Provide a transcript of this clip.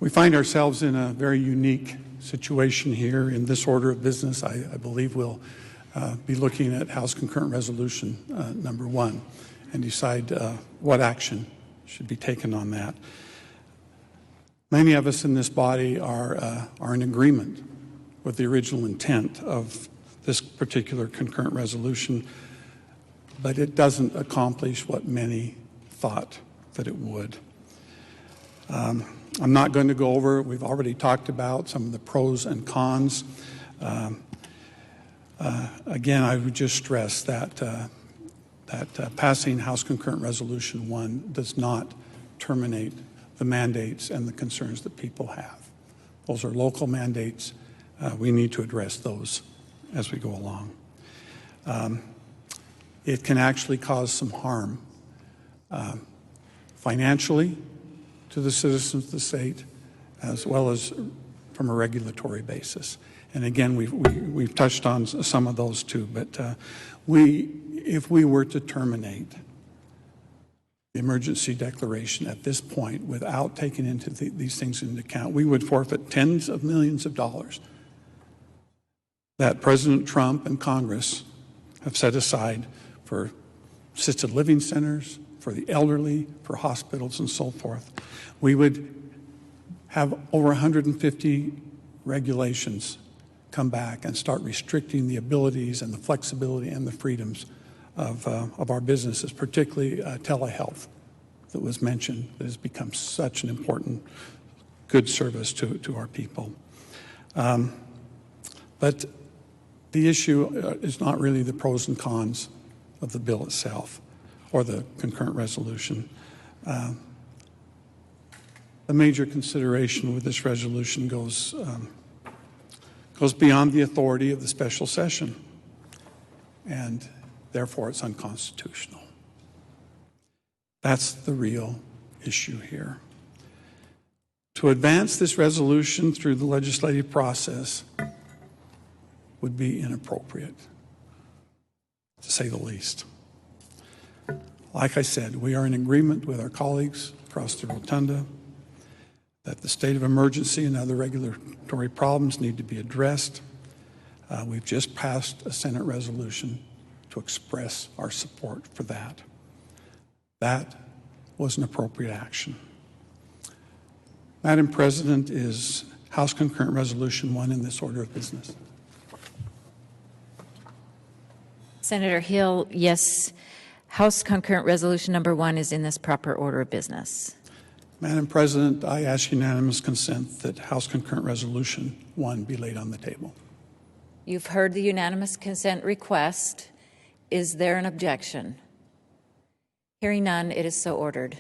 We find ourselves in a very unique situation here. In this order of business, I believe we'll be looking at House Concurrent Resolution number 1 and decide what action should be taken on that. Many of us in this body are in agreement with the original intent of this particular concurrent resolution, but it doesn't accomplish what many thought that it would. I'm not going to go over, we've already talked about some of the pros and cons. Again, I would just stress that passing House Concurrent Resolution 1 does not terminate the mandates and the concerns that people have. Those are local mandates. We need to address those as we go along. It can actually cause some harm financially to the citizens of the state, as well as from a regulatory basis. And again, we've touched on some of those too, but if we were to terminate the emergency declaration at this point without taking into these things into account, we would forfeit tens of millions of dollars that President Trump and Congress have set aside for assisted living centers, for the elderly, for hospitals, and so forth. We would have over 150 regulations come back and start restricting the abilities and the flexibility and the freedoms of our businesses, particularly telehealth that was mentioned, that has become such an important good service to our people. But the issue is not really the pros and cons of the bill itself or the concurrent resolution. The major consideration with this resolution goes beyond the authority of the special session, and therefore it's unconstitutional. That's the real issue here. To advance this resolution through the legislative process would be inappropriate, to say the least. Like I said, we are in agreement with our colleagues across the rotunda that the state of emergency and other regulatory problems need to be addressed. We've just passed a Senate resolution to express our support for that. That was an appropriate action. Madam President, is House Concurrent Resolution 1 in this order of business? Senator Hill, yes. House Concurrent Resolution number 1 is in this proper order of business. Madam President, I ask unanimous consent that House Concurrent Resolution 1 be laid on the table. You've heard the unanimous consent request. Is there an objection? Hearing none, it is so ordered.